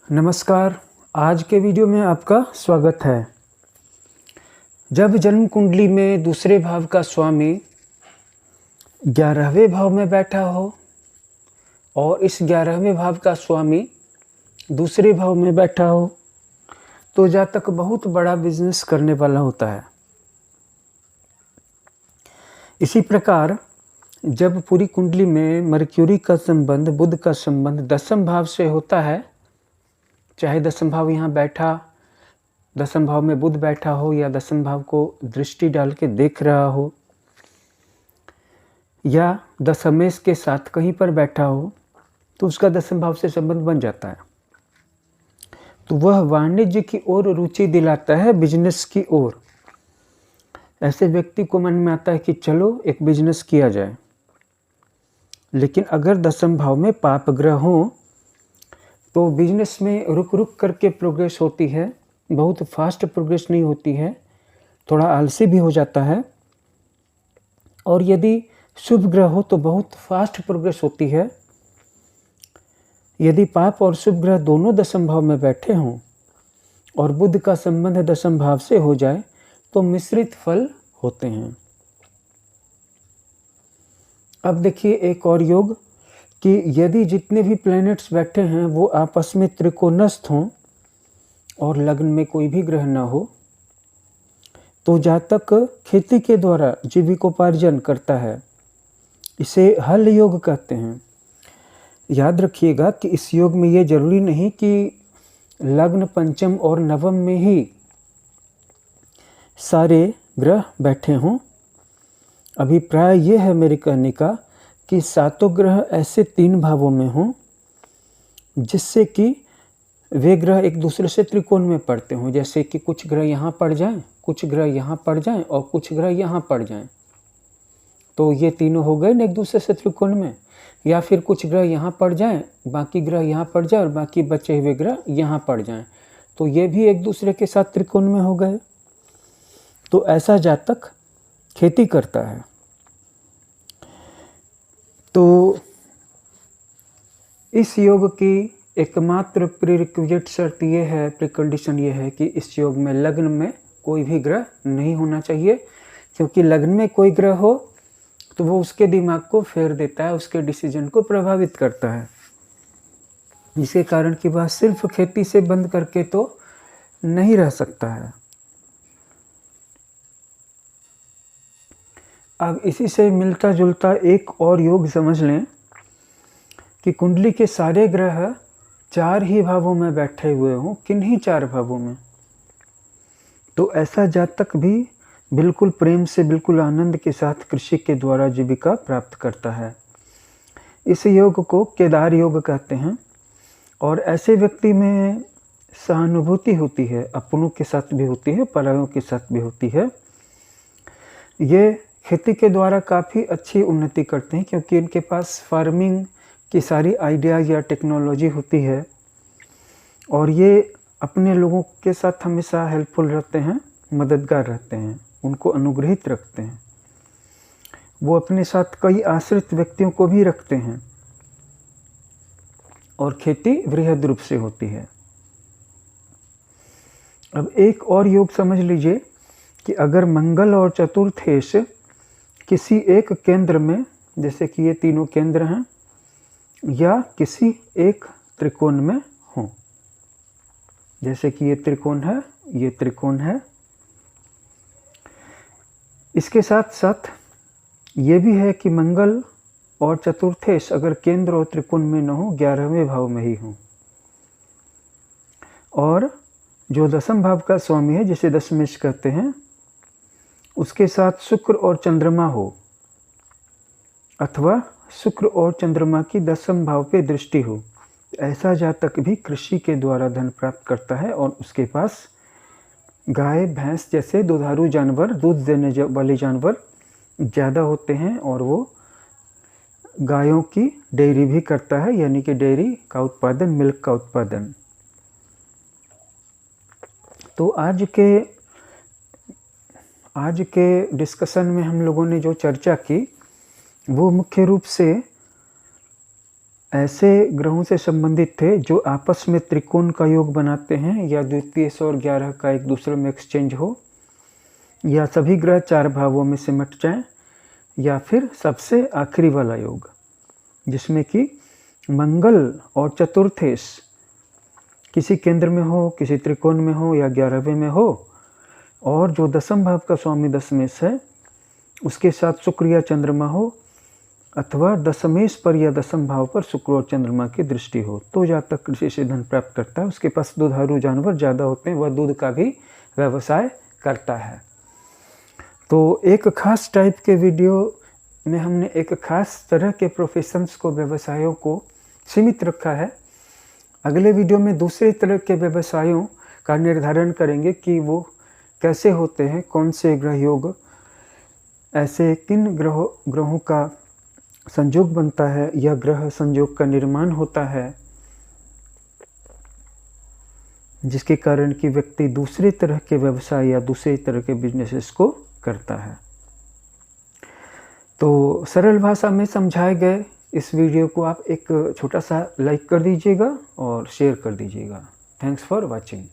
नमस्कार। आज के वीडियो में आपका स्वागत है। जब जन्म कुंडली में दूसरे भाव का स्वामी 11वें भाव में बैठा हो और इस 11वें भाव का स्वामी दूसरे भाव में बैठा हो तो जातक बहुत बड़ा बिजनेस करने वाला होता है। इसी प्रकार जब पूरी कुंडली में मर्क्यूरी का संबंध, बुध का संबंध दसम भाव से होता है, चाहे दसम भाव यहाँ बैठा, दसम भाव में बुध बैठा हो या दसम भाव को दृष्टि डाल के देख रहा हो या दशमेश के साथ कहीं पर बैठा हो, तो उसका दसम भाव से संबंध बन जाता है। तो वह वाणिज्य की ओर रुचि दिलाता है, बिजनेस की ओर। ऐसे व्यक्ति को मन में आता है कि चलो एक बिजनेस किया जाए। लेकिन अगर दसम भाव में पाप ग्रह हो तो बिजनेस में रुक रुक करके प्रोग्रेस होती है, बहुत फास्ट प्रोग्रेस नहीं होती है, थोड़ा आलसी भी हो जाता है। और यदि शुभ ग्रह हो तो बहुत फास्ट प्रोग्रेस होती है। यदि पाप और शुभ ग्रह दोनों दसम भाव में बैठे हों और बुध का संबंध दसम भाव से हो जाए तो मिश्रित फल होते हैं। अब देखिए एक और योग कि यदि जितने भी प्लैनेट्स बैठे हैं वो आपस में त्रिकोणस्थ हों और लग्न में कोई भी ग्रह न हो तो जातक खेती के द्वारा जीविकोपार्जन करता है। इसे हल योग कहते हैं। याद रखिएगा कि इस योग में ये जरूरी नहीं कि लग्न, पंचम और नवम में ही सारे ग्रह बैठे हों। अभिप्राय ये है मेरे कहने का कि सातों ग्रह ऐसे 3 भावों में हों जिससे कि वे ग्रह एक दूसरे से त्रिकोण में पड़ते हों। जैसे कि कुछ ग्रह यहाँ पड़ जाएं, कुछ ग्रह यहाँ पड़ जाएं और कुछ ग्रह यहाँ पड़ जाएं, तो ये तीनों हो गए ना एक दूसरे से त्रिकोण में। या फिर कुछ ग्रह यहाँ पड़ जाएं, बाकी ग्रह यहाँ पड़ जाए और बाकी बचे हुए ग्रह यहाँ पड़ जाएं, तो ये भी एक दूसरे के साथ त्रिकोण में हो गए। तो ऐसा जातक खेती करता है। तो इस योग की एकमात्र प्रीरिक्विजिट शर्त ये है, प्रीकंडीशन ये है कि इस योग में लग्न में कोई भी ग्रह नहीं होना चाहिए, क्योंकि लग्न में कोई ग्रह हो तो वो उसके दिमाग को फेर देता है, उसके डिसीजन को प्रभावित करता है, जिसके कारण कि वह सिर्फ खेती से बंद करके तो नहीं रह सकता है। अब इसी से मिलता जुलता एक और योग समझ लें कि कुंडली के सारे ग्रह 4 ही भावों में बैठे हुए हों, किन्हीं 4 भावों में, तो ऐसा जातक भी बिल्कुल प्रेम से, बिल्कुल आनंद के साथ कृषि के द्वारा जीविका प्राप्त करता है। इस योग को केदार योग कहते हैं। और ऐसे व्यक्ति में सहानुभूति होती है, अपनों के साथ भी होती है, परायों के साथ भी होती है। ये खेती के द्वारा काफ़ी अच्छी उन्नति करते हैं, क्योंकि इनके पास फार्मिंग की सारी आइडिया या टेक्नोलॉजी होती है और ये अपने लोगों के साथ हमेशा हेल्पफुल रहते हैं, मददगार रहते हैं, उनको अनुग्रहित रखते हैं। वो अपने साथ कई आश्रित व्यक्तियों को भी रखते हैं और खेती वृहद रूप से होती है। अब एक और योग समझ लीजिए कि अगर मंगल और चतुर्थेश किसी एक केंद्र में, जैसे कि ये तीनों केंद्र हैं, या किसी एक त्रिकोण में हों, जैसे कि ये त्रिकोण है, ये त्रिकोण है। इसके साथ साथ ये भी है कि मंगल और चतुर्थेश अगर केंद्र और त्रिकोण में न हो, 11वें भाव में ही हों। और जो दसम भाव का स्वामी है, जिसे दशमेश कहते हैं, उसके साथ शुक्र और चंद्रमा हो, अथवा शुक्र और चंद्रमा की दसम भाव पे दृष्टि हो, ऐसा जातक भी कृषि के द्वारा धन प्राप्त करता है। और उसके पास गाय, भैंस जैसे दुधारू जानवर, दूध देने वाले जानवर ज़्यादा होते हैं और वो गायों की डेयरी भी करता है, यानी कि डेयरी का उत्पादन, मिल्क का उत्पादन। तो आज के डिस्कशन में हम लोगों ने जो चर्चा की वो मुख्य रूप से ऐसे ग्रहों से संबंधित थे जो आपस में त्रिकोण का योग बनाते हैं, या द्वितीय और 11 का एक दूसरे में एक्सचेंज हो, या सभी ग्रह 4 भावों में सिमट जाएं, या फिर सबसे आखिरी वाला योग जिसमें कि मंगल और चतुर्थेश किसी केंद्र में हो, किसी त्रिकोण में हो या 11वें में हो, और जो दसम भाव का स्वामी दशमेश है उसके साथ शुक्र या चंद्रमा हो, अथवा दशमेश पर या दसम भाव पर शुक्र और चंद्रमा की दृष्टि हो, तो जातक कृषि से धन प्राप्त करता है। उसके पास दुधारू जानवर ज़्यादा होते हैं, वह दूध का भी व्यवसाय करता है। तो एक खास टाइप के वीडियो में हमने एक खास तरह के प्रोफेशंस को, व्यवसायों को सीमित रखा है। अगले वीडियो में दूसरे तरह के व्यवसायों का निर्धारण करेंगे कि वो कैसे होते हैं, कौन से ग्रह योग ऐसे किन ग्रहों का संयोग बनता है या ग्रह संयोग का निर्माण होता है जिसके कारण कि व्यक्ति दूसरे तरह के व्यवसाय या दूसरे तरह के बिजनेसेस को करता है। तो सरल भाषा में समझाए गए इस वीडियो को आप एक छोटा सा लाइक कर दीजिएगा और शेयर कर दीजिएगा। Thanks for watching.